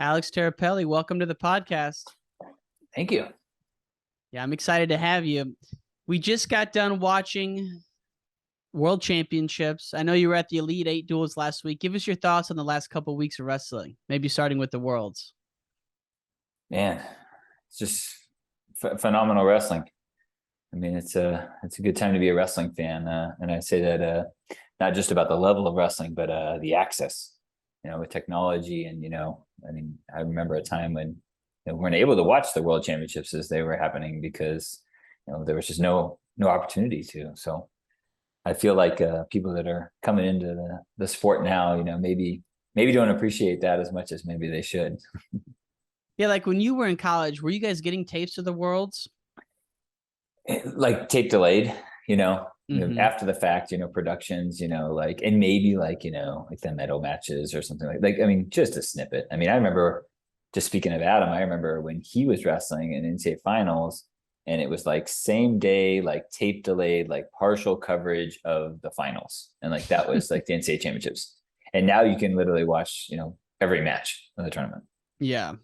Alex Tirapelle, welcome to the podcast. Thank you. Yeah, I'm excited to have you. We just got done watching World Championships. I know you were at the Elite Eight duels last week. Give us your thoughts on the last couple of weeks of wrestling, maybe starting with the Worlds. Man, it's just phenomenal wrestling. I mean, it's a good time to be a wrestling fan, and I say that not just about the level of wrestling, but the access. With technology, and I mean, I remember a time when we weren't able to watch the World Championships as they were happening because there was just no opportunity to. So I feel like people that are coming into the sport now, maybe don't appreciate that as much as maybe they should. Yeah, like when you were in college, were you guys getting tapes of the Worlds? Like tape delayed, after the fact, productions, and maybe like the medal matches or something I mean, just a snippet. I mean, I remember, just speaking of Adam, I remember when he was wrestling in NCAA finals, and it was like same day, like tape delayed, like partial coverage of the finals. And like that was like the NCAA championships. And now you can literally watch, every match of the tournament. Yeah.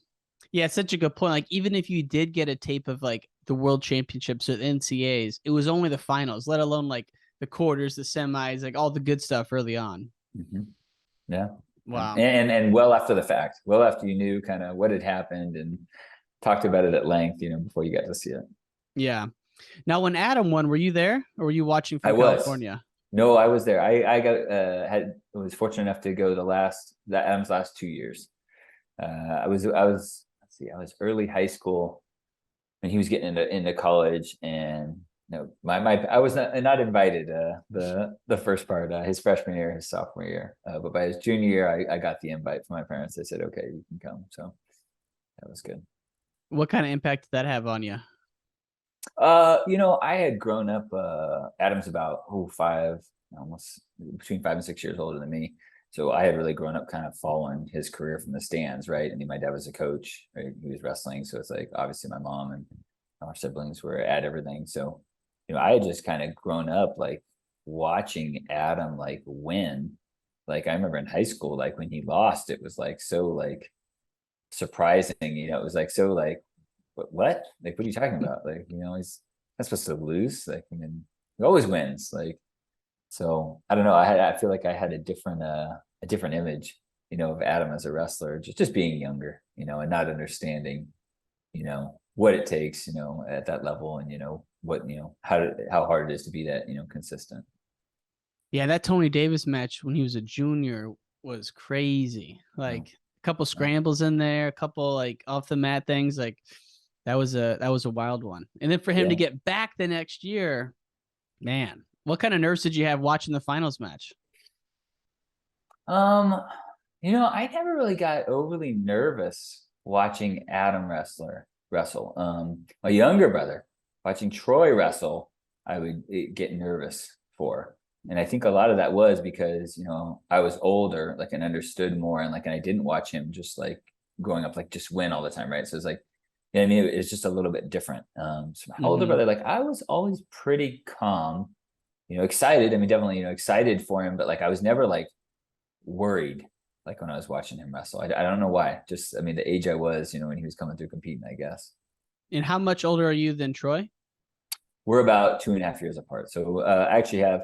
Yeah, it's such a good point. Like, even if you did get a tape of like the World Championships or the NCAAs, it was only the finals, let alone like the quarters, the semis, like all the good stuff early on. Mm-hmm. Yeah. Wow. And well after the fact, well after you knew kind of what had happened and talked about it at length, before you got to see it. Yeah. Now, when Adam won, were you there or were you watching from California? No, I was there. I was fortunate enough to go Adam's last 2 years. I was early high school when he was getting into college, and I was not invited the first part, his freshman year, his sophomore year, but by his junior year I got the invite from my parents. They said, okay, you can come. So that was good. What kind of impact did that have on you? I had grown up, Adam's about almost between 5 and 6 years older than me. So I had really grown up kind of following his career from the stands, right? I mean, my dad was a coach, right? He was wrestling. So it's like, obviously my mom and our siblings were at everything. So, I had just kind of grown up like watching Adam like win. Like I remember in high school, like when he lost, it was like so like surprising, it was like so like, what? Like, what are you talking about? Like, he's not supposed to lose. Like, I mean, he always wins. Like, so I don't know. I feel like I had a different image, of Adam as a wrestler, just being younger, and not understanding, what it takes, at that level, and what, how hard it is to be that, consistent. Yeah, that Tony Davis match when he was a junior was crazy. Like a couple scrambles in there, a couple like off the mat things. Like that was a wild one. And then for him to get back the next year, man, what kind of nerves did you have watching the finals match? I never really got overly nervous watching Adam wrestle. My younger brother, watching Troy wrestle, I would get nervous for. And I think a lot of that was because, I was older, like, and understood more, and I didn't watch him just like growing up, like just win all the time. Right. So it's like, I mean, it's just a little bit different. So my older brother, like I was always pretty calm, excited. I mean, definitely, excited for him, but like, I was never like worried, like when I was watching him wrestle. I don't know why. Just, I mean, the age I was, when he was coming through competing, I guess. And how much older are you than Troy? We're about 2.5 years apart. So I actually have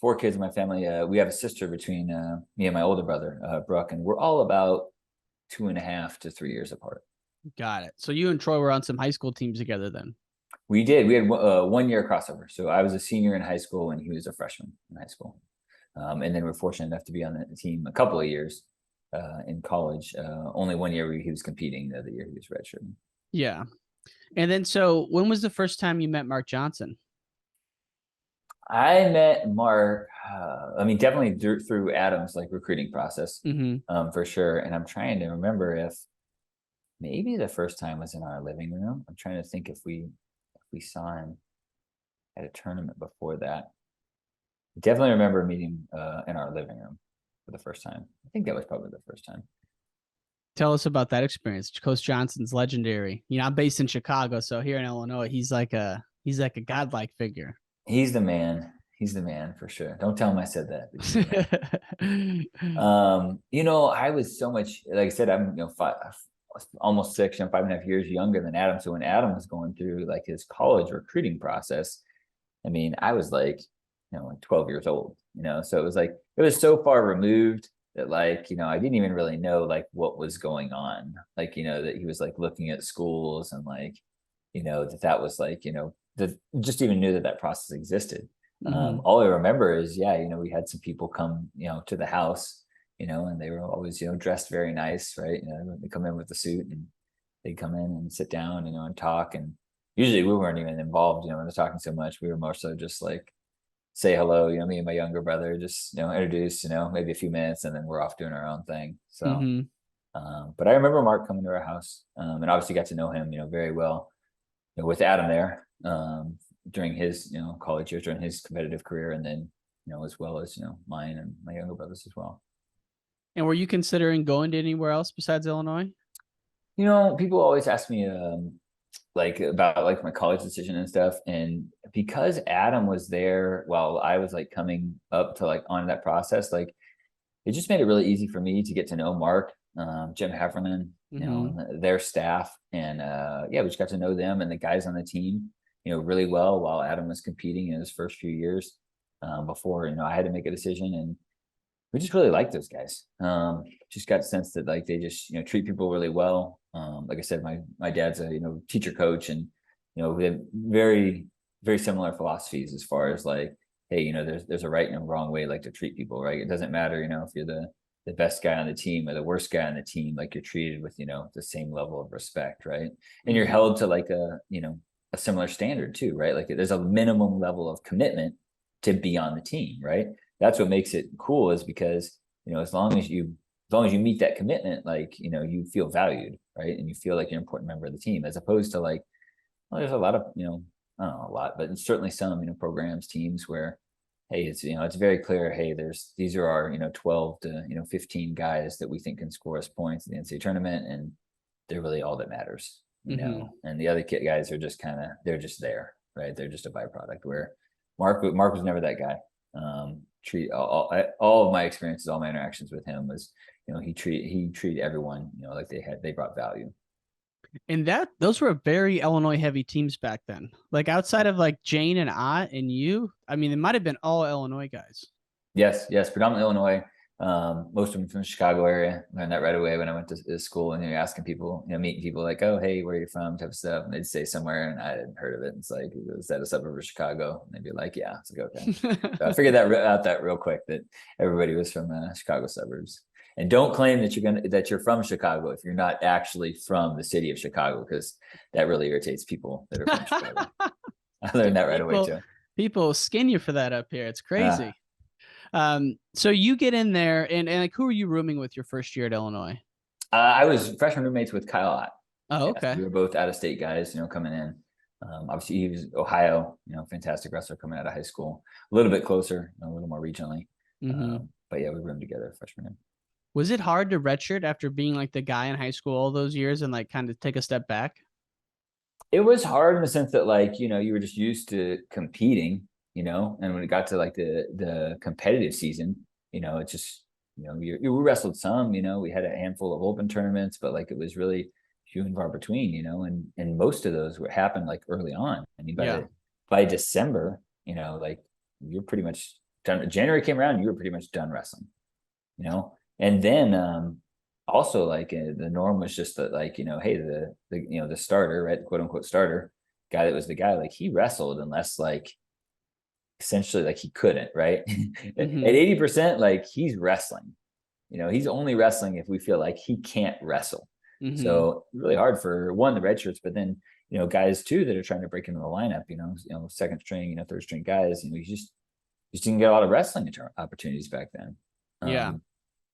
4 kids in my family. We have a sister between me and my older brother, Brooke, and we're all about 2.5 to 3 years apart. Got it. So you and Troy were on some high school teams together then? We did. We had 1 year crossover. So I was a senior in high school and he was a freshman in high school. And then we're fortunate enough to be on the team a couple of years in college. Only 1 year he was competing, the other year he was redshirting. Yeah. And then, so when was the first time you met Mark Johnson? I met Mark, I mean, definitely through Adam's like recruiting process, for sure. And I'm trying to remember if maybe the first time was in our living room. I'm trying to think if we saw him at a tournament before that. I definitely remember meeting in our living room for the first time. I think that was probably the first time. Tell us about that experience. Coach Johnson's legendary. I'm based in Chicago, so here in Illinois, he's like a godlike figure. He's the man. He's the man for sure. Don't tell him I said that. But he's the man. Mm-hmm. I was so much, like I said, I'm, almost 6, 5.5 years younger than Adam. So when Adam was going through like his college recruiting process, I mean, I was like, like 12 years old, so it was like, it was so far removed that like, I didn't even really know like what was going on. Like, that he was like looking at schools and like, that was like, that just even knew that that process existed. All I remember is, yeah, we had some people come, to the house, and they were always, dressed very nice, right? They come in with the suit and they'd come in and sit down, and talk. And usually we weren't even involved, in the talking so much. We were more so just like say hello, me and my younger brother, just, introduce, maybe a few minutes, and then we're off doing our own thing. So, but I remember Mark coming to our house, and obviously got to know him, very well, with Adam there, during his, college years, during his competitive career, and then, as well as, mine and my younger brothers as well. And were you considering going to anywhere else besides Illinois? People always ask me, like about like my college decision and stuff. And because Adam was there while I was like coming up to like on that process, like it just made it really easy for me to get to know Mark, Jim Heffernan, their staff. And yeah, we just got to know them and the guys on the team, really well while Adam was competing in his first few years, before, I had to make a decision. And we just really like those guys. Just got a sense that like they just, treat people really well. Like I said, my dad's a, teacher coach, and, we have very, very similar philosophies as far as like, hey, there's a right and a wrong way like to treat people, right? It doesn't matter, if you're the best guy on the team or the worst guy on the team, like you're treated with, the same level of respect, right? And you're held to like a similar standard too, right? Like there's a minimum level of commitment to be on the team, right? That's what makes it cool, is because, as long as you meet that commitment, like, you feel valued, right? And you feel like you're an important member of the team, as opposed to like, well, there's a lot of, I don't know a lot, but certainly some, programs, teams where, hey, it's, it's very clear, hey, these are our, 12 to, 15 guys that we think can score us points in the NCAA tournament. And they're really all that matters, and the other guys are just they're just there, right? They're just a byproduct. Where Mark was never that guy. Treat all of my experiences, all my interactions with him was, he treated everyone, like they brought value. And those were very Illinois heavy teams back then. Like outside of like Jane and I and you, I mean, it might have been all Illinois guys. Yes, predominantly Illinois. Most of them from the Chicago area. Learned that right away when I went to school, and you're asking people, meeting people like, oh, hey, where are you from, type of stuff. And they'd say somewhere, and I hadn't heard of it. It's like, is that a suburb of Chicago? And they'd be like, yeah. It's like, okay. So I figured that real quick, that everybody was from Chicago suburbs. And don't claim that you're from Chicago if you're not actually from the city of Chicago, because that really irritates people that are from Chicago. I learned that right away too. People skin you for that up here. It's crazy. So you get in there, and like, who were you rooming with your first year at Illinois? I was freshman roommates with Kyle Ott. Oh, okay. We were both out-of-state guys, coming in. Obviously he was Ohio, fantastic wrestler coming out of high school, a little bit closer, a little more regionally. But yeah, we roomed together freshman year. Was it hard to redshirt after being like the guy in high school all those years and like kind of take a step back? It was hard in the sense that like, you were just used to competing, and when it got to like the competitive season, it's just, we wrestled some, we had a handful of open tournaments, but like it was really few and far between, and most of those happened like early on. I mean, by December, like you're pretty much done. January came around, you were pretty much done wrestling, and then also like the norm was just that, like, hey, the starter, right, quote unquote starter guy, that was the guy, like he wrestled unless like essentially like he couldn't, right? At 80%, like he's wrestling, he's only wrestling if we feel like he can't wrestle. So really hard for one, the red shirts, but then, guys too that are trying to break into the lineup, second string, third string guys, you just didn't get a lot of wrestling opportunities back then.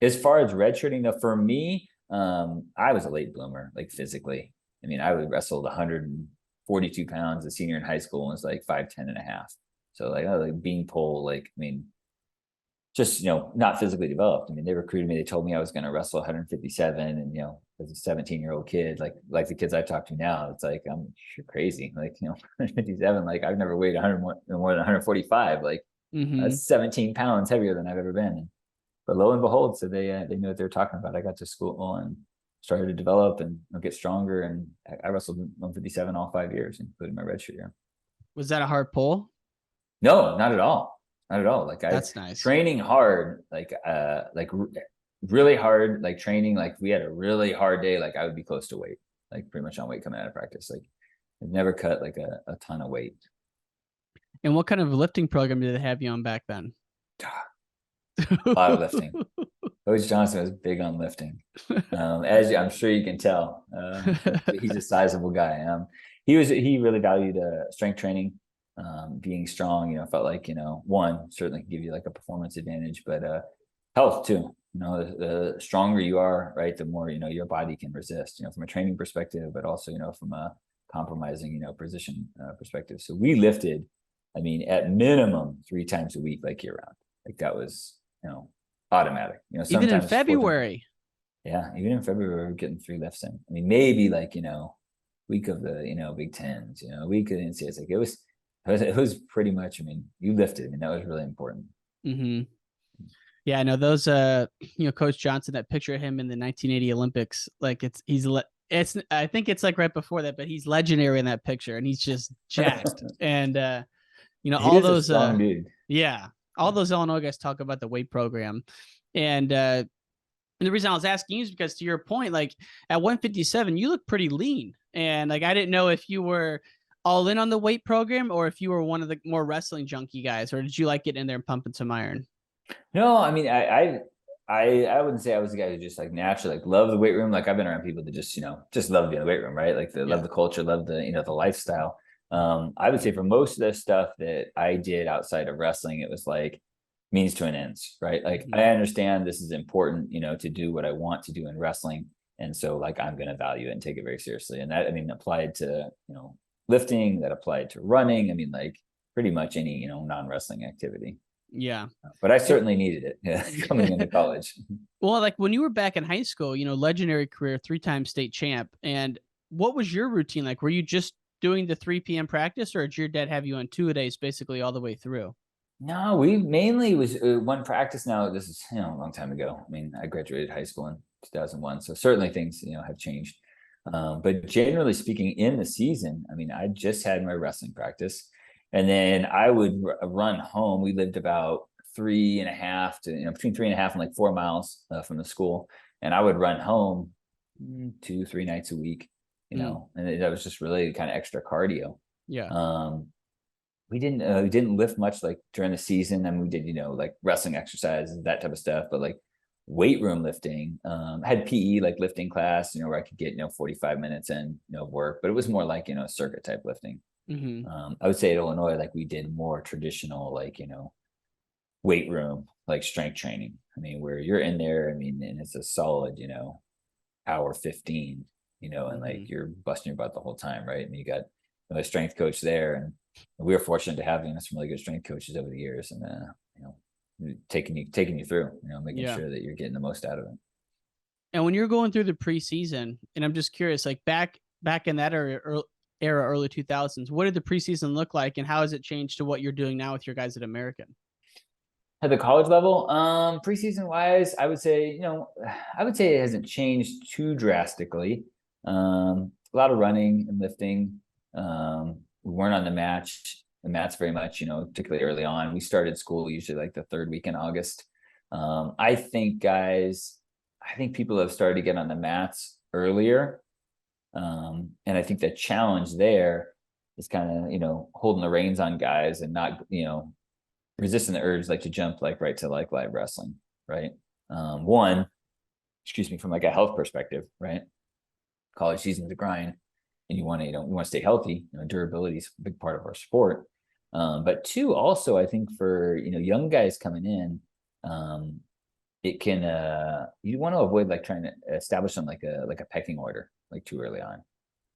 As far as redshirting though, for me, I was a late bloomer, like physically. I mean, I would wrestled 142 pounds, a senior in high school, and was like 5'10" and a half. So like, I was like beanpole, like, I mean, just, not physically developed. I mean, they recruited me, they told me I was going to wrestle 157, and, as a 17-year-old kid, like the kids I talk to now, it's like, you're crazy. Like, 157, like I've never weighed 100 more than 145. Like, Mm-hmm. 17 pounds heavier than I've ever been. But lo and behold, so they knew what they were talking about. I got to school and started to develop and get stronger. And I wrestled 157 all 5 years, including my redshirt year. Was that a hard pull? No, not at all. Not at all. Like That's nice. training hard, like really hard, like training, like we had a really hard day. Like I would be close to weight, like pretty much on weight coming out of practice. Like I've never cut like a ton of weight. And what kind of lifting program did they have you on back then? A lot of lifting. Coach Johnson was big on lifting. As I'm sure you can tell, he's a sizable guy. He really valued strength training, being strong. Felt like one certainly can give you like a performance advantage, but health too. The stronger you are, right, the more your body can resist. From a training perspective, but also from a compromising position perspective. So we lifted, I mean, at minimum 3 times a week, like year round. Like that was automatic. Even in February. Yeah, even in February, we're getting 3 lifts in. I mean, maybe like week of the Big Tens, week of the NCAAs. Like it was pretty much. I mean, you lifted. I mean, that was really important. Mm-hmm. Yeah, I know those. Coach Johnson. That picture of him in the 1980 Olympics. Like it's. I think it's like right before that, but he's legendary in that picture, and he's just jacked. And all those. A strong dude. Yeah, all those Illinois guys talk about the weight program, and the reason I was asking you is because, to your point, like at 157, you look pretty lean, and like I didn't know if you were all in on the weight program or if you were one of the more wrestling junkie guys, or did you like getting in there and pumping some iron? No, I mean, I wouldn't say I was the guy who just like naturally like love the weight room. Like I've been around people that just just love being in the weight room, right? Like they love the culture, love the the lifestyle. I would say for most of the stuff that I did outside of wrestling, it was like means to an ends, right? Like I understand this is important, to do what I want to do in wrestling. And so like, I'm going to value it and take it very seriously. And that, I mean, applied to, lifting, that applied to running. I mean, like pretty much any, non-wrestling activity. Yeah. But I certainly needed it coming into college. Well, like when you were back in high school, legendary career, 3-time state champ. And what was your routine like? Were you just doing the 3 p.m. practice, or did your dad have you on 2-a-days basically all the way through? No, we mainly was one practice. Now this is a long time ago. I mean, I graduated high school in 2001, so certainly things have changed. But generally speaking, in the season, I mean, I just had my wrestling practice, and then I would run home. We lived about 3.5 to between 3.5 and like 4 miles from the school, and I would run home 2-3 nights a week. And that was just really kind of extra cardio. Yeah. We didn't lift much like during the season. I mean, we did, like wrestling exercises, that type of stuff, but like weight room lifting, had PE, like lifting class, where I could get, 45 minutes in, work, but it was more like, circuit type lifting. I would say at Illinois, like we did more traditional, like, weight room, like strength training. I mean, where you're in there, I mean, and it's a solid, hour 15, and like you're busting your butt the whole time. Right. And you got a strength coach there, and we were fortunate to have some really good strength coaches over the years, and taking you through, making sure that you're getting the most out of it. And when you're going through the preseason, and I'm just curious, like back in that era, early 2000s, what did the preseason look like, and how has it changed to what you're doing now with your guys at American? At the college level, preseason wise, I would say it hasn't changed too drastically. A lot of running and lifting. We weren't on the mats very much, particularly early on. We started school usually like the 3rd week in August. I think people have started to get on the mats earlier. And I think the challenge there is kind of, holding the reins on guys and not, resisting the urge like to jump like right to like live wrestling, right? From like a health perspective, right? College season's a grind, and you want to stay healthy. Durability is a big part of our sport. But 2, also, I think for young guys coming in, it can you want to avoid like trying to establish them like a pecking order like too early on,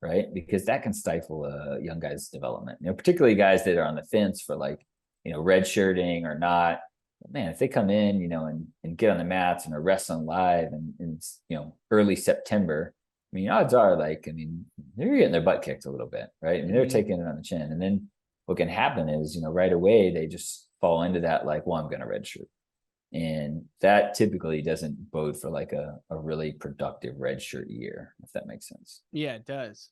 right? Because that can stifle young guys' development. Particularly guys that are on the fence for like red shirting or not. Man, if they come in, and get on the mats and are wrestling live in early September, I mean, odds are they're getting their butt kicked a little bit, right? I mean, they're taking it on the chin. And then what can happen is, right away, they just fall into that, like, well, I'm going to redshirt. And that typically doesn't bode for like a really productive redshirt year, if that makes sense. Yeah, it does.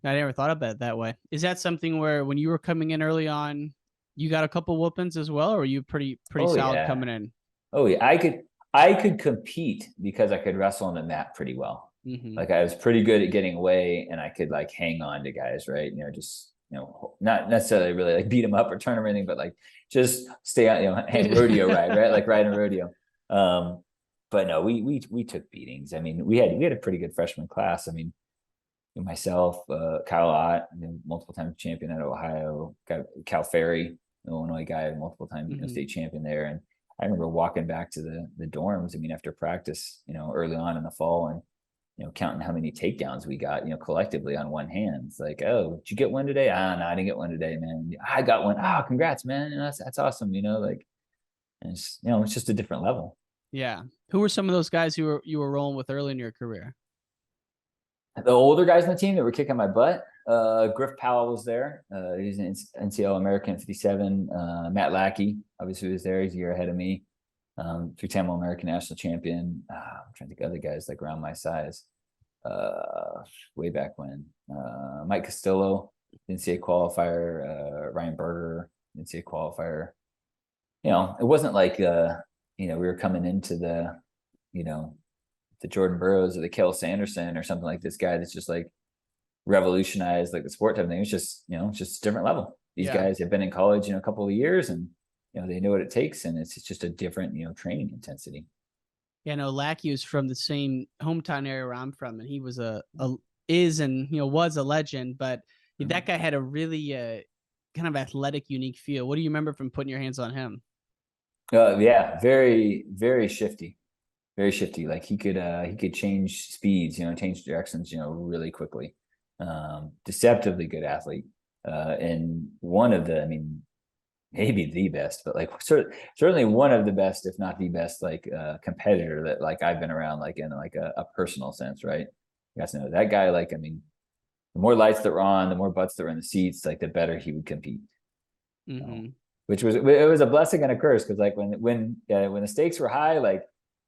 I never thought about it that way. Is that something where when you were coming in early on, you got a couple whoopings as well, or were you pretty Oh solid yeah. coming in? Oh yeah. I could compete because I could wrestle on the mat pretty well. Mm-hmm. Like I was pretty good at getting away, and I could like hang on to guys, right? Just not necessarily really like beat them up or turn them or anything, but like just stay on, rodeo ride, right? Like riding a rodeo. But no, we took beatings. I mean, we had a pretty good freshman class. I mean, myself, Kyle Ott, multiple time champion out of Ohio, got Cal Ferry, Illinois guy, multiple time state champion there. And I remember walking back to the dorms. I mean, after practice, early on in the fall, and counting how many takedowns we got, collectively on one hand. It's like, oh, did you get one today? No, I didn't get one today, man. I got one. Oh, congrats, man. That's awesome. Like, and it's just a different level. Yeah. Who were some of those guys you were rolling with early in your career? The older guys on the team that were kicking my butt, Griff Powell was there. He's an NCL American 57. Matt Lackey obviously was there. He's a year ahead of me. 3-time All-American national champion. I'm trying to think of other guys like around my size. Way back when. Mike Castillo, NCAA qualifier. Ryan Berger, NCAA qualifier. It wasn't like we were coming into the Jordan Burroughs or the Kel Sanderson or something like this guy that's just like revolutionized like the sport type of thing. It's just, it's just a different level. These guys have been in college, a couple of years, and they know what it takes, and it's just a different, training intensity. Yeah, no, Lackey was from the same hometown area where I'm from, and he was was a legend, but that guy had a really kind of athletic, unique feel. What do you remember from putting your hands on him? Yeah, very, very shifty. Very shifty. Like he could change speeds, change directions, really quickly. Deceptively good athlete. And one of the, I mean, maybe the best, but like certainly one of the best, if not the best, like competitor that like I've been around, like in like a personal sense, right? You guys know that guy. Like, I mean, the more lights that were on, the more butts that were in the seats, like the better he would compete. Mm-hmm. Which was, it was a blessing and a curse, because like when the stakes were high, like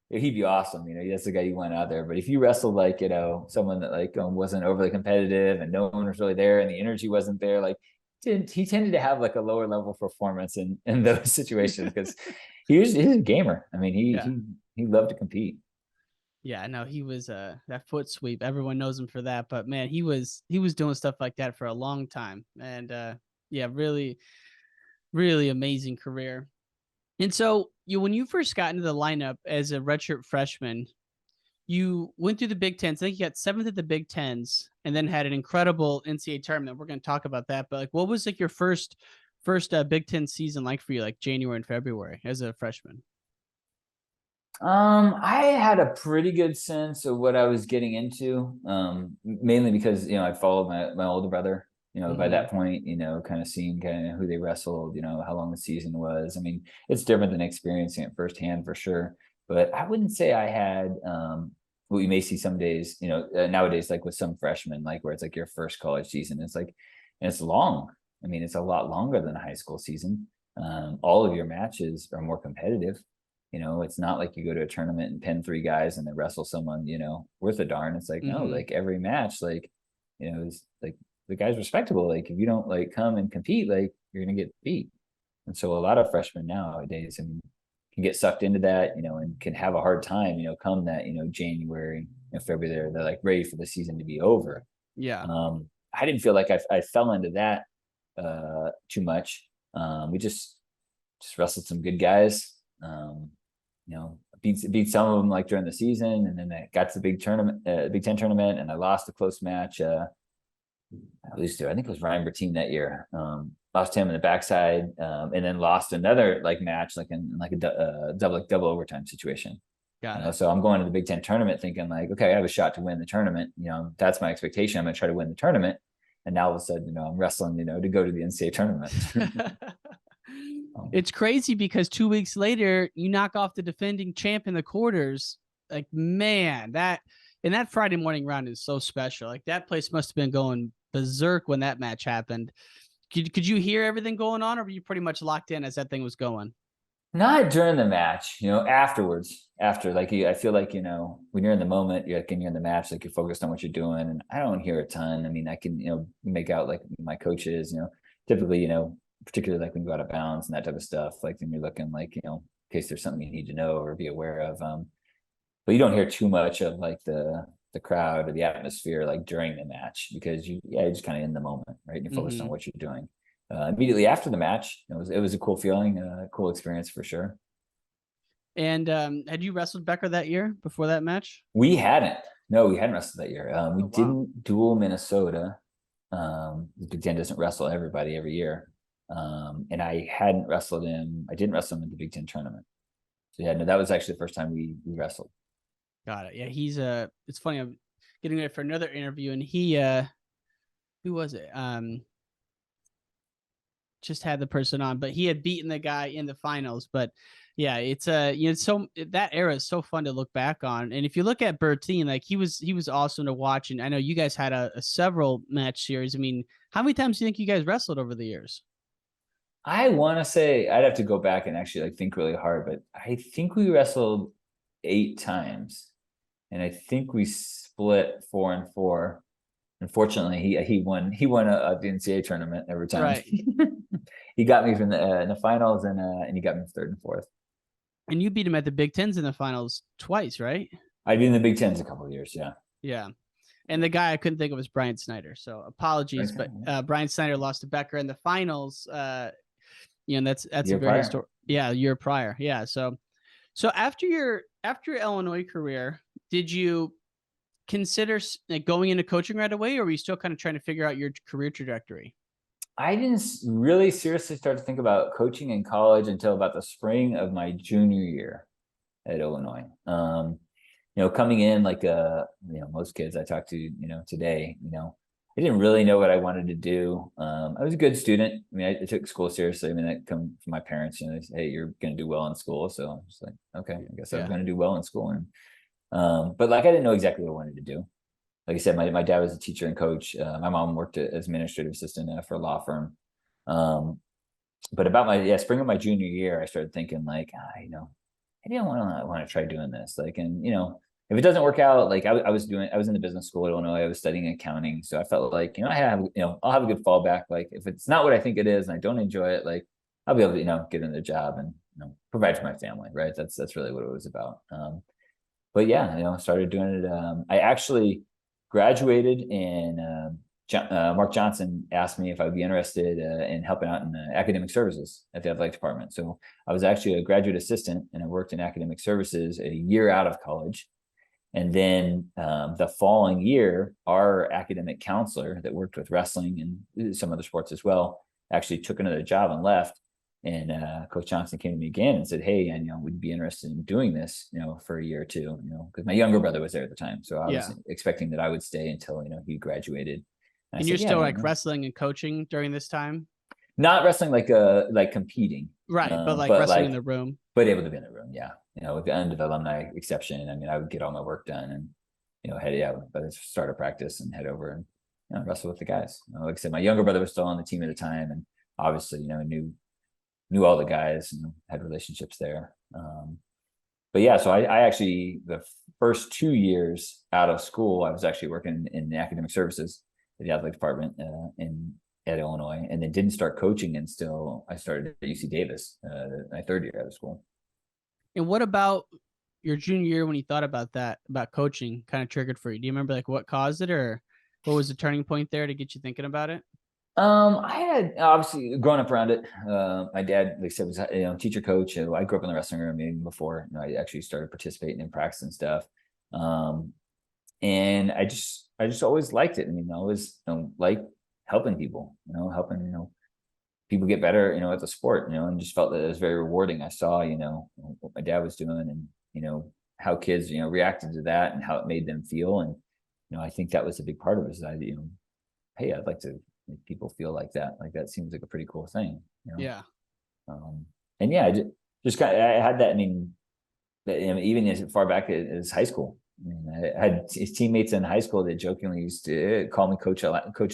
he'd be awesome. That's the guy you want out there. But if you wrestled like someone that like wasn't overly competitive and no one was really there and the energy wasn't there, like he tended to have like a lower level performance in those situations, because he's a gamer. I mean, he loved to compete. Yeah, no, he was that foot sweep. Everyone knows him for that, but man, he was doing stuff like that for a long time, and really, really amazing career. And so when you first got into the lineup as a redshirt freshman, you went through the Big Tens. I think you got 7th at the Big Tens, and then had an incredible NCAA tournament. We're going to talk about that, but like, what was like your first Big Ten season like for you, like January and February as a freshman? I had a pretty good sense of what I was getting into, mainly because I followed my older brother. By that point, kind of seeing kind of who they wrestled, how long the season was. I mean, it's different than experiencing it firsthand for sure. But I wouldn't say I had what you may see some days, nowadays, like with some freshmen, like where it's like your first college season. It's like, and it's long. I mean, it's a lot longer than a high school season. All of your matches are more competitive. It's not like you go to a tournament and pin 3 guys and then wrestle someone, worth a darn. It's like, no, like every match, like, is like the guy's respectable. Like if you don't like come and compete, like you're going to get beat. And so a lot of freshmen nowadays, I mean, can get sucked into that, and can have a hard time, come that, January, February, they're like ready for the season to be over. Yeah. I didn't feel like I fell into that too much. We just wrestled some good guys. Beat some of them like during the season, and then I got to the Big Ten tournament, and I lost a close match. At least I think it was Ryan Bertine that year. Lost him in the backside, and then lost another like match, like in like a double overtime situation. Got it. So I'm going to the Big Ten tournament thinking like, okay, I have a shot to win the tournament. That's my expectation. I'm going to try to win the tournament. And now all of a sudden, I'm wrestling, to go to the NCAA tournament. It's crazy because 2 weeks later, you knock off the defending champ in the quarters. Like, man, that Friday morning round is so special. Like, that place must have been going berserk when that match happened. Could you hear everything going on, or were you pretty much locked in as that thing was going? Not during the match, afterwards, I feel like, when you're in the moment, you're like, and you're in the match, like you're focused on what you're doing. And I don't hear a ton. I mean, I can, make out like my coaches, typically, particularly like when you go out of bounds and that type of stuff, like then you're looking like, in case there's something you need to know or be aware of. But you don't hear too much of like the crowd or the atmosphere like during the match, because you're just kind of in the moment, right? And you're focused on what you're doing. Immediately after the match, it was a cool feeling, a cool experience for sure. And had you wrestled Becker that year before that match? We hadn't. No, we hadn't wrestled that year. We wow. didn't duel Minnesota. The Big Ten doesn't wrestle everybody every year. And I hadn't wrestled him. I didn't wrestle him in the Big Ten tournament. So yeah, no, that was actually the first time we wrestled. Got it. Yeah, he's it's funny, I'm getting ready for another interview, and he who was it? Just had the person on, but he had beaten the guy in the finals. But yeah, it's so that era is so fun to look back on. And if you look at Bertine, like he was awesome to watch. And I know you guys had a several match series. I mean, how many times do you think you guys wrestled over the years? I want to say I'd have to go back and actually like think really hard, but I think we wrestled 8 times, and I think we split 4 and 4. Unfortunately, he won the NCAA tournament every time. Right. He got me from in the finals, and he got me 3rd and 4th. And you beat him at the Big Tens in the finals twice, right? I beat in the Big Tens a couple of years, yeah. Yeah. And the guy I couldn't think of was Brian Snyder. So apologies, but Brian Snyder lost to Becker in the finals. That's a very story. Yeah, year prior. Yeah. So after your Illinois career, did you consider like going into coaching right away, or were you still kind of trying to figure out your career trajectory? I didn't really seriously start to think about coaching in college until about the spring of my junior year at Illinois. Coming in like most kids I talk to, today, I didn't really know what I wanted to do. I was a good student. I mean, I took school seriously. I mean, that come from my parents, they say, hey, you're going to do well in school. So I'm just like, okay, I guess I was going to do well in school. And, but like, I didn't know exactly what I wanted to do. Like I said, my dad was a teacher and coach. My mom worked as administrative assistant for a law firm. But about my spring of my junior year, I started thinking like, maybe I want to try doing this. Like, and if it doesn't work out, like I was in the business school at Illinois. I was studying accounting, so I felt like I'll have a good fallback. Like if it's not what I think it is, and I don't enjoy it, like I'll be able to get in the job and provide for my family. Right? That's really what it was about. But yeah, started doing it. I actually graduated, and Mark Johnson asked me if I would be interested in helping out in academic services at the athletic department. So I was actually a graduate assistant, and I worked in academic services a year out of college. And then the following year, our academic counselor that worked with wrestling and some other sports as well actually took another job and left. And Coach Johnson came to me again and said, hey, would you be interested in doing this, for a year or two, because my younger brother was there at the time. So I was expecting that I would stay until, he graduated. And you're still like wrestling and coaching during this time? Not wrestling like competing. Right. But wrestling in the room. But able to be in the room. Yeah. With the end of the alumni exception. I mean, I would get all my work done and, by the start of practice and head over and, wrestle with the guys. Like I said, my younger brother was still on the team at the time, and obviously, knew all the guys and had relationships there. But yeah, so I actually, the first 2 years out of school, I was actually working in the academic services at the athletic department at Illinois, and then didn't start coaching until I started at UC Davis, my 3rd year out of school. And what about your junior year, when you thought about coaching, kind of triggered for you? Do you remember like what caused it, or what was the turning point there to get you thinking about it? I had obviously grown up around it. My dad, like I said, was teacher coach. I grew up in the wrestling room even before I actually started participating in practice and stuff. And I just always liked it. I mean, I always like helping people, helping people get better, at the sport, and just felt that it was very rewarding. I saw, what my dad was doing, and how kids, reacted to that and how it made them feel. And I think that was a big part of it. Is that hey, I'd like to make people feel like that. Like that seems like a pretty cool thing. Yeah. And yeah, I just kind of, I had that. I mean, even as far back as high school. I mean, I had teammates in high school that jokingly used to call me Coach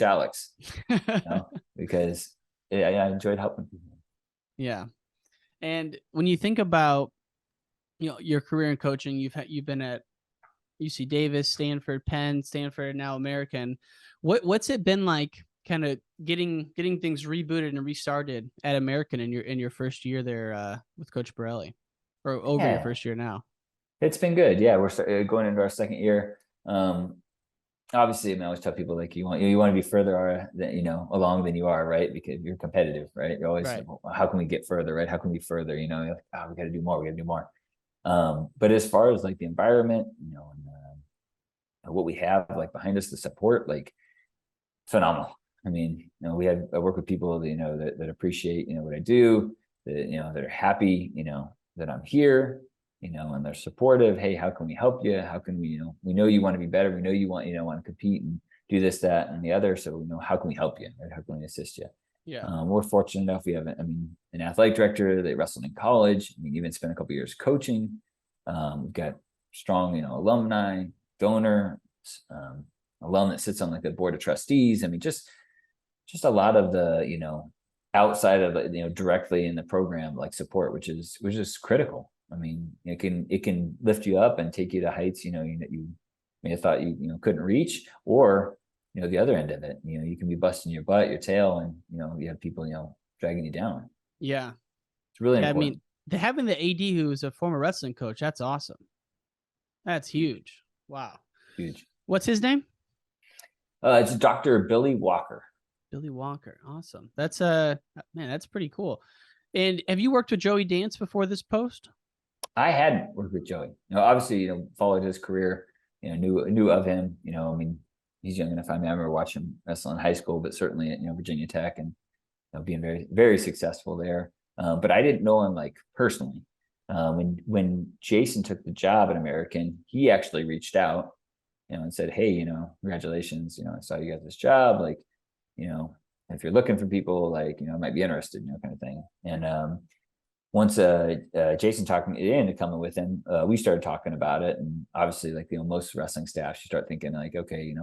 Alex, because I enjoyed helping people. Yeah. And when you think about, your career in coaching, you've been at UC Davis, Stanford, Penn, Stanford, now American. What's it been like kind of getting things rebooted and restarted at American in your first year there with Coach Borelli, or over your Yeah, first year now? it's been good. Yeah, we're going into our second year. Obviously, I always tell people like you want to be further along than you are, right? Because you're competitive, right? You're always Right. well, how can we get further, right? How can we further? You're like, oh, we got to do more. We got to do more. But as far as like the environment, and what we have like behind us, the support, like phenomenal. I mean, I work with people that appreciate what I do, that are happy, that I'm here, and they're supportive. Hey, how can we help you? How can we know you want to be better. We know you want to compete and do this, that, and the other. So how can we help you? Right? How can we assist you? Yeah. We're fortunate enough. We have, an athletic director that wrestled in college. Even spent a couple of years coaching. We've got strong, alumni, donor, alum that sits on like the board of trustees. Just a lot of the, outside of directly in the program, like support, which is critical. It can lift you up and take you to heights, that you may have thought you couldn't reach, or the other end of it, you can be busting your butt, your tail, and you have people dragging you down. Yeah. It's really Yeah. I important. mean, having the AD who is a former wrestling coach, that's awesome. That's huge. Wow. Huge. What's his name? It's Dr. Billy Walker. Billy Walker. Awesome. That's man, that's pretty cool. And have you worked with Joey Dance before this post? I hadn't worked with Joey. Obviously, followed his career, knew of him. He's young enough. I remember watching him wrestle in high school, but certainly at Virginia Tech, and being very, very successful there. But I didn't know him like personally. When Jason took the job at American, he actually reached out, and said, "Hey, congratulations. I saw you got this job. Like, if you're looking for people, like, I might be interested, kind of thing." And once Jason talked me into coming with him, we started talking about it. And obviously, like, most wrestling staff, you start thinking like, okay,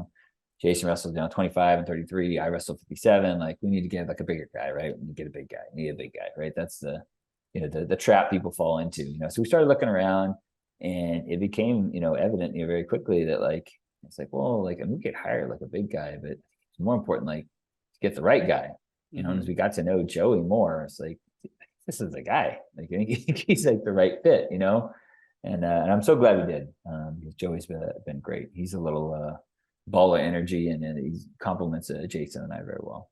Jason wrestled 25 and 33. I wrestled 57. Like, we need to get like a bigger guy, right? We need to get a big guy. We need a big guy, right? That's the trap people fall into. So we started looking around, and it became evident very quickly that like it's like, well, like, and we could hire like a big guy, but it's more important like to get the right guy. And as we got to know Joey more, it's like, this is the guy. Like, I think he's like the right fit, and I'm so glad we did, because Joey's been great. He's a little ball of energy, and he compliments Jason and I very well.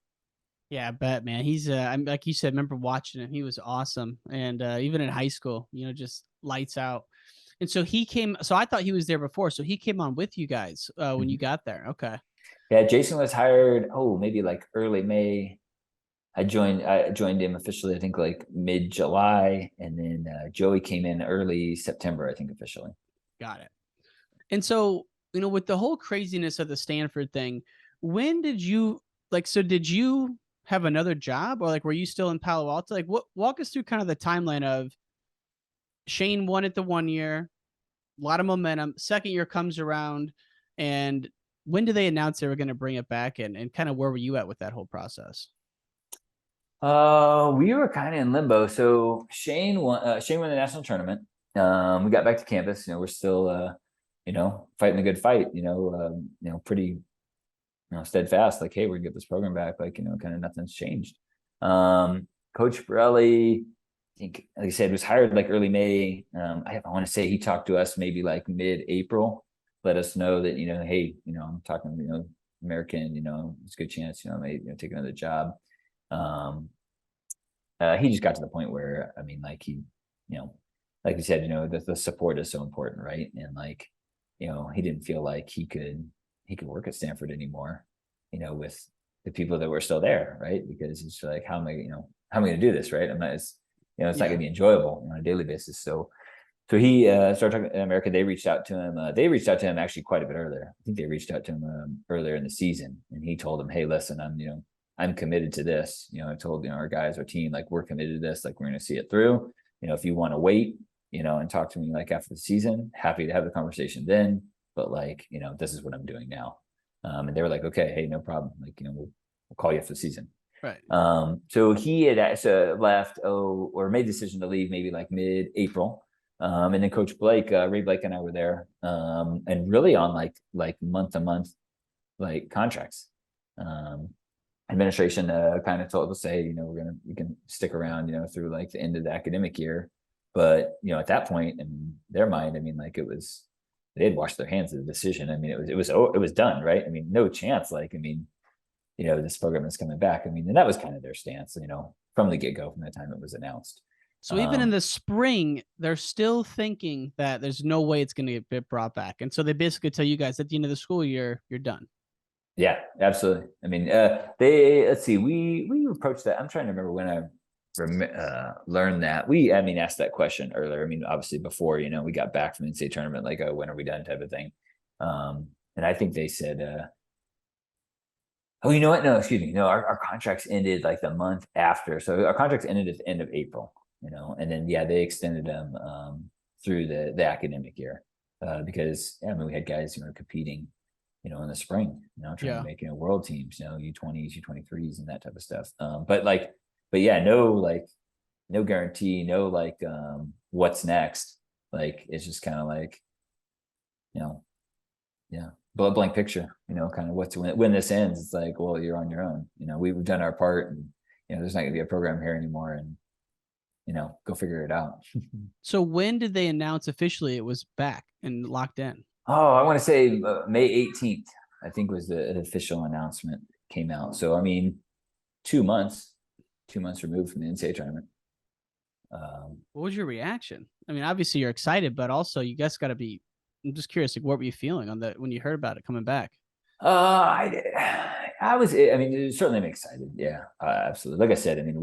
Yeah, I bet, man. He's I'm like you said, remember watching him. He was awesome. And even in high school, just lights out. And so he came, so I thought he was there before. So he came on with you guys when you got there. Okay. Yeah, Jason was hired, maybe like early May. I joined him officially, I think like mid-July, and then Joey came in early September, I think, officially. Got it. And so, with the whole craziness of the Stanford thing, when did you did you have another job, or like were you still in Palo Alto? Like, walk us through kind of the timeline of Shane won it the 1 year, a lot of momentum. Second year comes around, and when did they announce they were going to bring it back, and kind of where were you at with that whole process? We were kind of in limbo. So Shane won the national tournament. We got back to campus. We're still fighting the good fight. Pretty steadfast. Like, hey, we're gonna get this program back. Like, kind of nothing's changed. Coach Borelli, I think, like I said, was hired like early May. I want to say he talked to us maybe like mid-April, let us know that hey, I'm talking American. It's a good chance I may take another job. He just got to the point where, like he, like you said, the support is so important, right? And like, he didn't feel like he could work at Stanford anymore, with the people that were still there, right? Because it's like, how am I going to do this, right? I'm not, it's not going to be enjoyable on a daily basis. So he started talking to America. They reached out to him. They reached out to him actually quite a bit earlier. I think they reached out to him earlier in the season, and he told them, "Hey, listen, I'm committed to this. I told our guys, our team, like, we're committed to this. Like, we're going to see it through. If you want to wait, and talk to me like after the season, happy to have the conversation then. But like, this is what I'm doing now." And they were like, "Okay, hey, no problem. Like, we'll call you after the season." Right. So he had left, or made the decision to leave maybe like mid-April. And then Coach Blake, Ray Blake and I were there, and really on like month to month like contracts. Administration kind of told us, say, you can stick around, through like the end of the academic year. But at that point, in their mind, I mean, like they had washed their hands of the decision. I mean, it was done, right? I mean, no chance. Like, I mean, this program is coming back. I mean, and that was kind of their stance, from the get-go, from the time it was announced. So even in the spring, they're still thinking that there's no way it's going to get brought back. And so they basically tell you guys at the end of the school year, you're done. Yeah, absolutely. I mean, let's see, we approached that. I'm trying to remember when I learned that. Asked that question earlier. I mean, obviously before, we got back from the NCAA tournament, like, oh, when are we done type of thing. And I think they said, oh, you know what? No, excuse me. No, our contracts ended like the month after. So our contracts ended at the end of April, and then, yeah, they extended them through the academic year because, we had guys, competing, in the spring, trying to make, world teams, U20s, U23s and that type of stuff. But yeah, no guarantee, no like what's next. Like, it's just kind of like, yeah, blank picture, kind of when this ends. It's like, well, you're on your own. We've done our part, and there's not gonna be a program here anymore, and go figure it out. So when did they announce officially it was back and locked in? Oh, I want to say May 18th, I think, was the official announcement came out. So, I mean, 2 months removed from the NCAA tournament. What was your reaction? I mean, obviously you're excited, but also you guys got to be, I'm just curious, like, what were you feeling when you heard about it coming back? I was, I mean, certainly I'm excited. Yeah, absolutely. Like I said, I mean,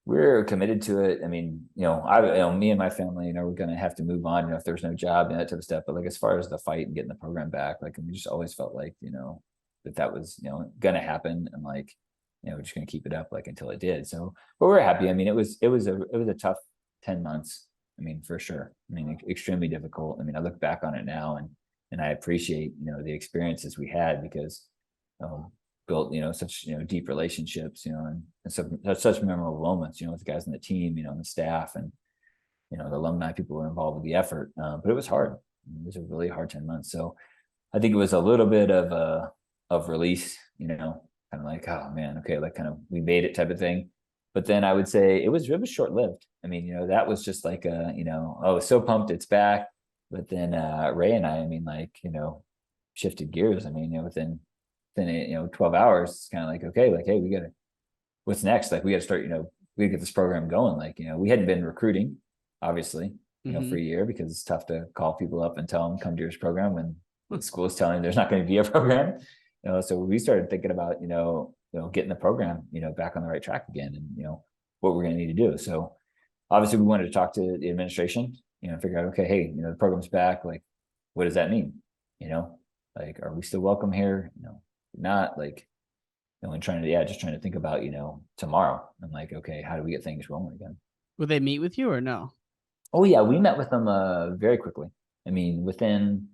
we're committed to it. I mean, me and my family, we're going to have to move on, if there's no job and that type of stuff. But like, as far as the fight and getting the program back, like, we just always felt like, that was, going to happen. And like, we're just going to keep it up like until it did. So, but we're happy. I mean, it was a tough 10 months. I mean, for sure. I mean, extremely difficult. I mean, I look back on it now and I appreciate, the experiences we had because, built, such, deep relationships, and such memorable moments, with the guys on the team, and the staff and, the alumni, people who were involved with the effort. But it was hard. It was a really hard 10 months. So I think it was a little bit of release, kind of like, oh man, okay, like kind of we made it type of thing. But then I would say it was short lived. I mean, that was just like oh, so pumped it's back. But then Ray and I mean, like, shifted gears. I mean, within 12 hours, it's kind of like, okay, like, hey, what's next? Like, we got to start, we get this program going. Like, we hadn't been recruiting, obviously, for a year, because it's tough to call people up and tell them come to your program when the school is telling you there's not going to be a program. So we started thinking about, getting the program, back on the right track again, and, what we're going to need to do. So obviously we wanted to talk to the administration, figure out, okay, hey, the program's back. Like, what does that mean? Like, are we still welcome here? Not like, and trying to think about, tomorrow and like, okay, how do we get things rolling again? Would they meet with you or no? Oh yeah, we met with them very quickly. I mean, within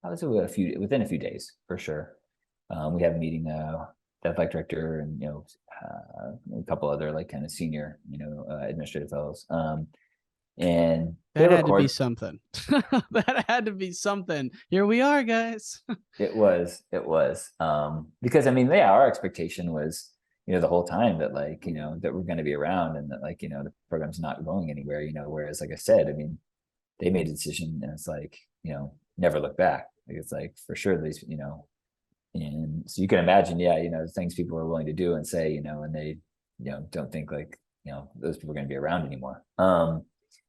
a few days for sure. We had a meeting, the athletic director and a couple other like kind of senior administrative fellows. And that had to be something. That had to be something. Here we are, guys. It was because I mean, yeah, our expectation was, the whole time that like, that we're going to be around and that like, the program's not going anywhere, whereas like I said, I mean, they made a decision and it's like, never look back. Like, it's like, for sure, these, and so you can imagine, yeah, the things people are willing to do and say, and they, don't think like, those people are going to be around anymore.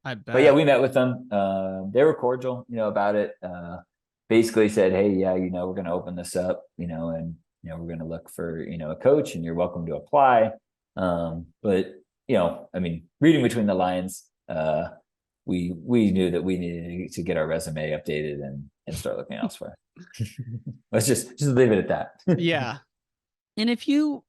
I bet. But yeah, we met with them. They were cordial, about it. Basically said, hey, yeah, we're going to open this up, and, we're going to look for, a coach and you're welcome to apply. But, I mean, reading between the lines, we knew that we needed to get our resume updated and start looking elsewhere. Let's just leave it at that. Yeah. And if you,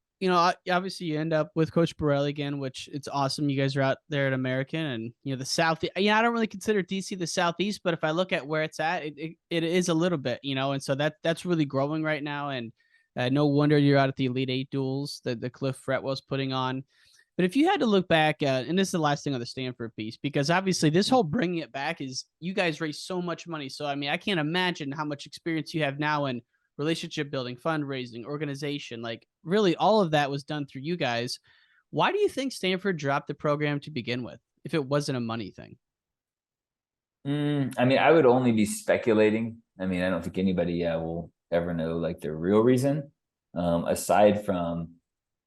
obviously you end up with Coach Borelli again, which it's awesome. You guys are out there at American and, the South. I don't really consider DC the Southeast, but if I look at where it's at, it is a little bit, and so that's really growing right now. And No wonder you're out at the Elite Eight duels that the Cliff Fretwell's putting on. But if you had to look back, and this is the last thing on the Stanford piece, because obviously this whole bringing it back is you guys raise so much money. So, I mean, I can't imagine how much experience you have now in relationship building, fundraising, organization. Like, really, all of that was done through you guys. Why do you think Stanford dropped the program to begin with if it wasn't a money thing? I mean, I would only be speculating. I mean, I don't think anybody will ever know like the real reason. Aside from,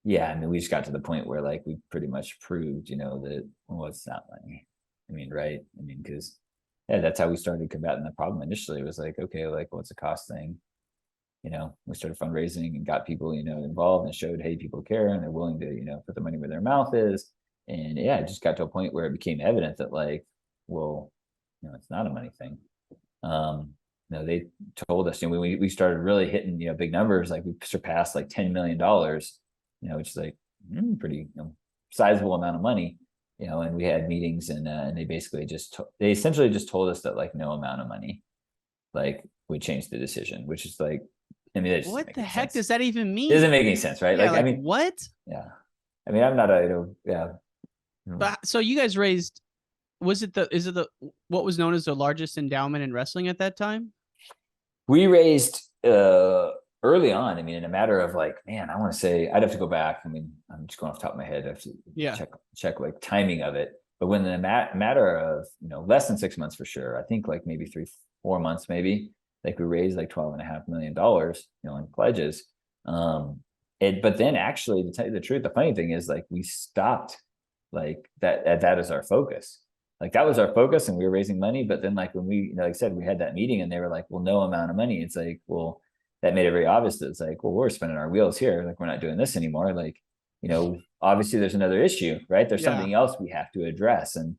yeah, I mean, we just got to the point where like we pretty much proved, that, well, it's not money. I mean, right? I mean, because yeah, that's how we started combating the problem initially. It was like, okay, like what's the cost thing? We started fundraising and got people, involved and showed, hey, people care and they're willing to, put their money where their mouth is. And yeah, it just got to a point where it became evident that like, well, it's not a money thing. They told us, we started really hitting, big numbers, like we surpassed like $10 million, which is like pretty sizable amount of money, and we had meetings and they basically they essentially just told us that like no amount of money like would change the decision, which is like, I mean, What the heck does that even mean? It doesn't make any sense, right? Yeah, like, I mean, what? Yeah. I mean, I'm not a, yeah. But so you guys raised, is it what was known as the largest endowment in wrestling at that time? We raised early on. I mean, in a matter of like, man, I want to say I'd have to go back. I mean, I'm just going off the top of my head. I have to check like timing of it. But when the matter of, less than 6 months for sure, I think like maybe 3-4 months, maybe like we raised like $12.5 million, in pledges. But then actually, to tell you the truth, the funny thing is like we stopped like that is our focus. Like that was our focus and we were raising money. But then like when we, like I said, we had that meeting and they were like, well, no amount of money. It's like, well, that made it very obvious that it's like, well, we're spinning our wheels here. Like we're not doing this anymore. Like, obviously there's another issue, right? There's something else we have to address. And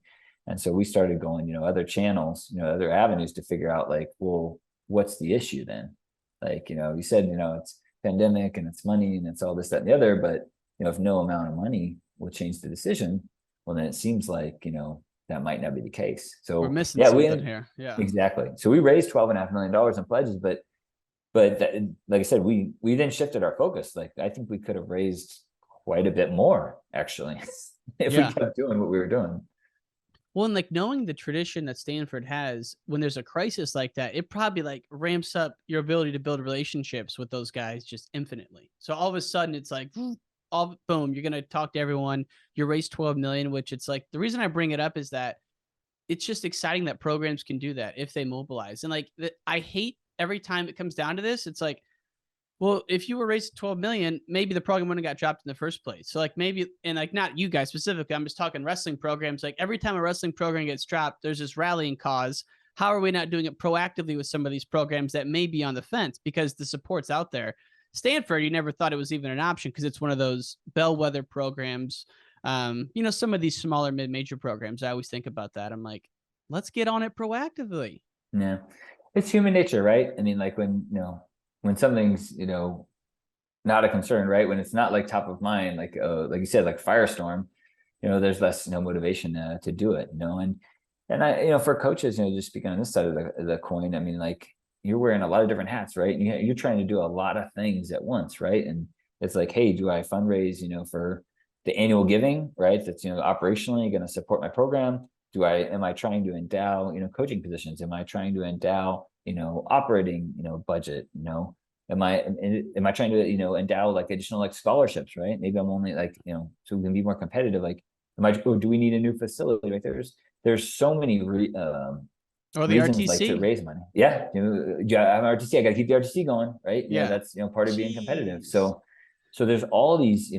so we started going, other channels, other avenues to figure out like, well, what's the issue then? Like, you said, it's pandemic and it's money and it's all this, that, and the other, but if no amount of money will change the decision, well, then it seems like, that might not be the case. So we're missing something here. Yeah, exactly. So we raised $12.5 million in pledges, but that, like I said, we then shifted our focus. Like I think we could have raised quite a bit more actually if we kept doing what we were doing. Well, and like knowing the tradition that Stanford has, when there's a crisis like that, it probably like ramps up your ability to build relationships with those guys just infinitely. So all of a sudden it's like, boom, you're going to talk to everyone. You raised 12 million, which it's like, the reason I bring it up is that it's just exciting that programs can do that if they mobilize. And like, I hate every time it comes down to this. It's like, well, if you were raised 12 million, maybe the program wouldn't have got dropped in the first place. So like maybe, and like not you guys specifically, I'm just talking wrestling programs. Like every time a wrestling program gets dropped, there's this rallying cause. How are we not doing it proactively with some of these programs that may be on the fence because the support's out there? Stanford, you never thought it was even an option because it's one of those bellwether programs. Some of these smaller mid-major programs, I always think about that. I'm like, let's get on it proactively. Yeah. It's human nature, right? I mean, like when something's, not a concern, right? When it's not like top of mind, like you said, like firestorm, there's less, motivation to do it, and I, for coaches, just speaking on this side of the coin, I mean, like you're wearing a lot of different hats, right? And you're trying to do a lot of things at once, right? And it's like, hey, do I fundraise, for the annual giving, right? That's, operationally going to support my program. Am I trying to endow, coaching positions? Am I trying to endow, operating, budget, am I trying to, endow like additional like scholarships, right? Maybe I'm only like, so we can be more competitive. Like, do we need a new facility? Like there's so many or the reasons RTC. like to raise money. Yeah. I'm RTC. I got to keep the RTC going, right? Yeah. That's, part of being competitive. So there's all these,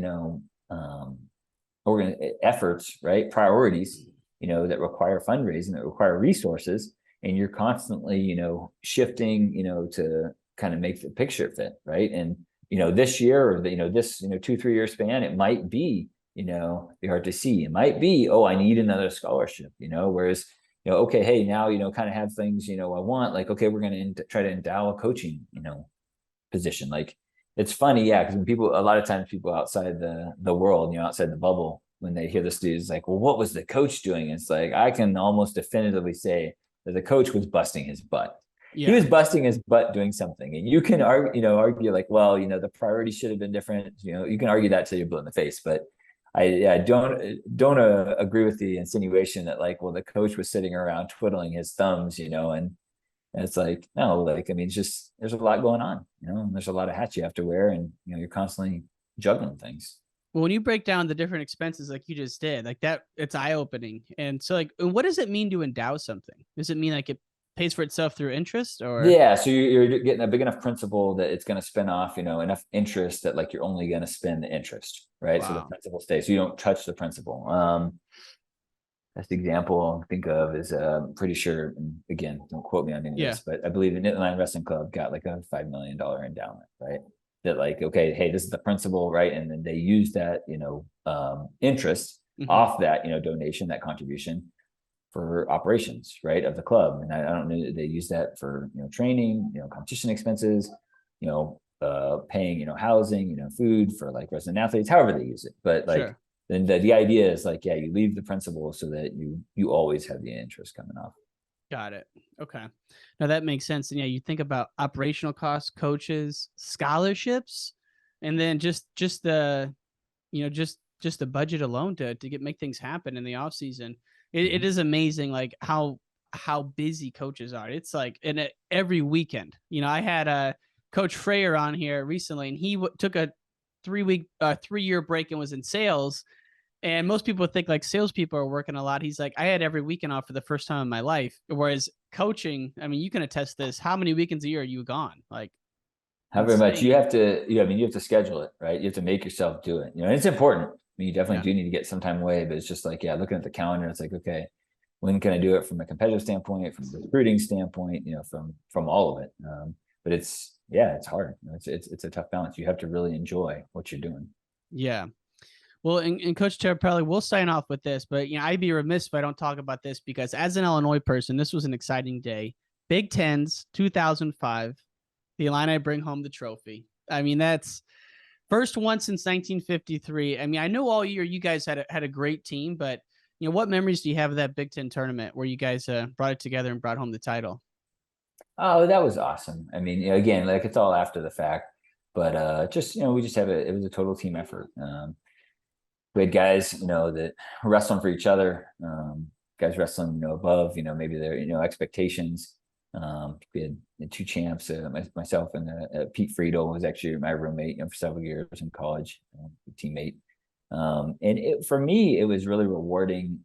efforts, right? Priorities, that require fundraising, that require resources. And you're constantly, shifting, to kind of make the picture fit, right? And, this year or this, 2-3 year span, it might be, the RTC. It might be, I need another scholarship, whereas, okay, hey, now, kind of have things, I want, like, okay, we're going to try to endow a coaching, position. Like, it's funny, yeah, because when a lot of times people outside the world, outside the bubble, when they hear this dude, it's like, well, what was the coach doing? It's like, I can almost definitively say that the coach was busting his butt. he Yeah. was busting his butt doing something, and you can argue like, well, the priority should have been different. You can argue that till you're blue in the face, but I don't agree with the insinuation that like, well, the coach was sitting around twiddling his thumbs, and it's like, no, like, I mean, it's just, there's a lot going on, and there's a lot of hats you have to wear, and you're constantly juggling things. Well, when you break down the different expenses like you just did, like that, it's eye-opening. And so like, what does it mean to endow something? Does it mean like it pays for itself through interest or? Yeah, so you're getting a big enough principal that it's going to spin off, enough interest that like you're only going to spend the interest, right? So the Wow. principal stays, so you don't touch the principal. Best example I think of is pretty sure, and again, don't quote me on any of Yeah. this, but I believe the Atlanta Wrestling Club got like a $5 million endowment, right? That like, okay, hey, this is the principal, right? And then they use that, interest off that, donation, that contribution for operations, right, of the club. And I don't know that they use that for training, competition expenses, paying housing, food for like resident athletes, however they use it. But like Sure. then the idea is like, yeah, you leave the principal so that you always have the interest coming off. Got it. Okay. Now that makes sense. And yeah, you think about operational costs, coaches, scholarships, and then just the, just the budget alone to make things happen in the off season. It is amazing like how busy coaches are. It's like every weekend. I had a Coach Freyer on here recently, and he took a 3-year break and was in sales. And most people think like salespeople are working a lot. He's like, I had every weekend off for the first time in my life. Whereas coaching, I mean, you can attest this. How many weekends a year are you gone? Like, However much you insane. have to, I mean, you have to schedule it, right? You have to make yourself do it. And it's important. I mean, you definitely Yeah. do need to get some time away, but it's just like, yeah, looking at the calendar, it's like, okay, when can I do it from a competitive standpoint, from a recruiting standpoint, from all of it. But it's hard. It's a tough balance. You have to really enjoy what you're doing. Yeah. Well, and Coach Tirapelle, we'll sign off with this, but I'd be remiss if I don't talk about this because as an Illinois person, this was an exciting day. Big Tens, 2005. The Illini bring home the trophy. I mean, that's first one since 1953. I mean, I know all year you guys had a great team, but what memories do you have of that Big Ten tournament where you guys brought it together and brought home the title? Oh, that was awesome. I mean, again, like it's all after the fact, but just we just have it was a total team effort. We had guys, that were wrestling for each other, guys wrestling, above, maybe their, expectations. We had two champs, myself and Pete Friedel was actually my roommate, for several years in college, teammate. And for me, it was really rewarding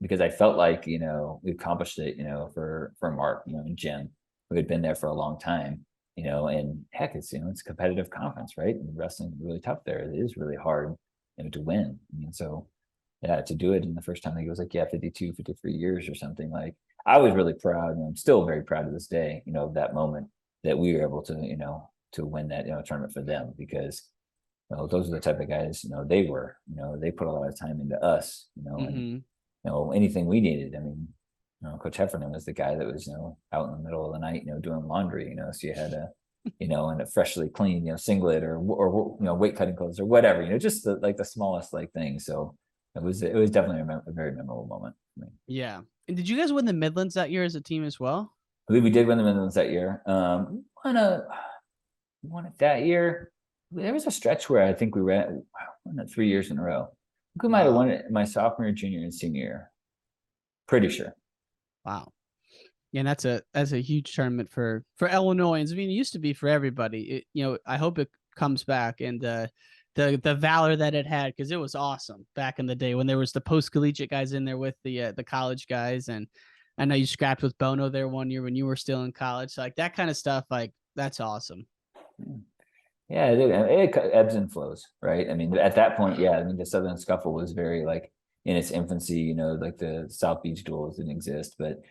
because I felt like, we accomplished it, for Mark, and Jim, who had been there for a long time, and heck, it's a competitive conference, right? And wrestling is really tough there. It is really hard to win. I mean, so yeah, to do it in the first time, I think it was like, 52, 53 years or something. Like I was really proud, and I'm still very proud to this day, of that moment that we were able to, to win that, tournament for them because those are the type of guys, they put a lot of time into us, and anything we needed. I mean, Coach Heffernan was the guy that was, out in the middle of the night, doing laundry, so you had a and a freshly clean, singlet or weight cutting clothes or whatever, just the smallest like thing. So it was definitely a very memorable moment for me. Yeah. And did you guys win the Midlands that year as a team as well? I believe we did win the Midlands that year. Won it that year. There was a stretch where I think we won it 3 years in a row. I think we might have won it my sophomore, junior, and senior year. Pretty sure. Wow. Yeah, and that's a huge tournament for Illinoisans. I mean, it used to be for everybody. I hope it comes back and the valor that it had because it was awesome back in the day when there was the post collegiate guys in there with the college guys, and I know you scrapped with Bono there one year when you were still in college. So like that kind of stuff, like that's awesome. Yeah, it ebbs and flows, right? I mean, at that point, yeah, I mean, the Southern Scuffle was very like in its infancy. Like the South Beach duels didn't exist, but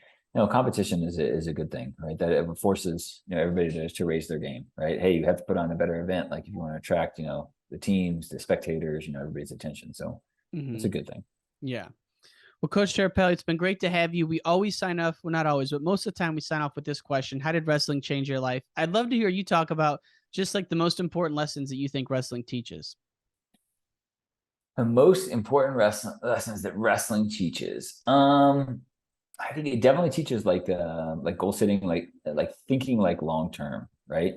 competition is a good thing, right? That it forces everybody to raise their game, right? Hey, you have to put on a better event, like if you want to attract the teams, the spectators, everybody's attention. So it's a good thing. Yeah. Well, Coach Tirapelle, it's been great to have you. We always sign off, well, not always, but most of the time we sign off with this question: how did wrestling change your life? I'd love to hear you talk about just like the most important lessons that you think wrestling teaches. The most important lessons that wrestling teaches. I think it definitely teaches like goal setting, like thinking like long term, right?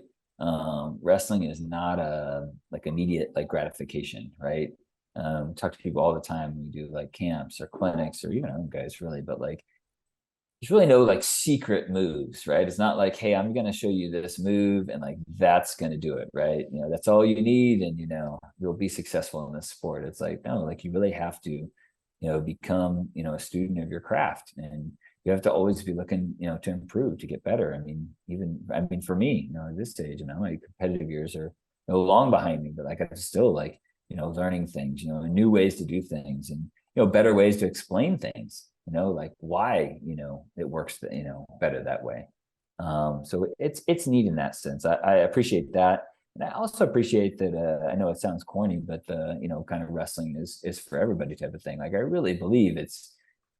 Wrestling is not a like immediate like gratification, right? Talk to people all the time when we do like camps or clinics or even our own guys really, but like there's really no like secret moves, right? It's not like, hey, I'm gonna show you this move and like that's gonna do it, right? You know, that's all you need, and you know, you'll be successful in this sport. It's like, no, like you really have to, you know, become, you know, a student of your craft, and you have to always be looking, you know, to improve, to get better. I mean, for me, you know, at this stage, you know, my competitive years are no long behind me, but like I'm still like, you know, learning things, you know, new ways to do things, and you know, better ways to explain things, you know, like why, you know, it works, you know, better that way. So it's neat in that sense. I appreciate that. And I also appreciate that, I know it sounds corny, but the, you know, kind of wrestling is for everybody type of thing. Like I really believe it's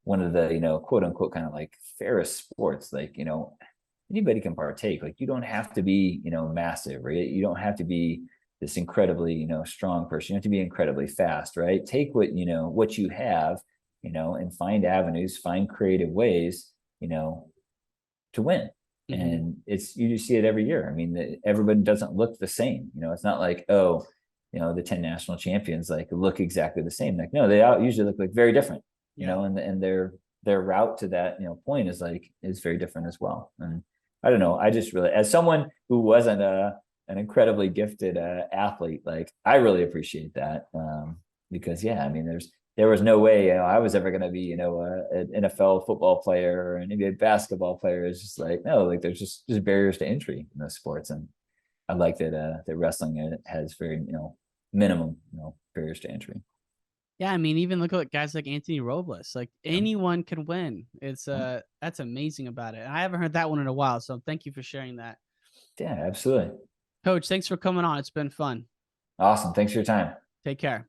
one of the, you know, quote unquote, kind of like fairest sports. Like, you know, anybody can partake. Like you don't have to be, you know, massive, right? You don't have to be this incredibly, you know, strong person. You have to be incredibly fast, right? Take what, you know, what you have, you know, and find avenues, find creative ways, you know, to win. Mhm. And it's, you just see it every year. I mean, everybody doesn't look the same. You know, it's not like, oh, you know, the 10 national champions like look exactly the same. Like, no, they all usually look like very different, you Yeah. know, and their route to that, you know, point is very different as well. And I don't know. I just really, as someone who wasn't an incredibly gifted athlete, like I really appreciate that. Because yeah, I mean, there was no way, you know, I was ever going to be, you know, an NFL football player or an NBA basketball player. It's just like, no, like there's just barriers to entry in those sports. And I like that wrestling has very, you know, minimum, you know, barriers to entry. Yeah, I mean, even look at guys like Anthony Robles. Like Yeah, anyone can win. It's yeah, that's amazing about it. I haven't heard that one in a while, so thank you for sharing that. yeah, absolutely. Coach, thanks for coming on. It's been fun. Awesome. Thanks for your time. Take care.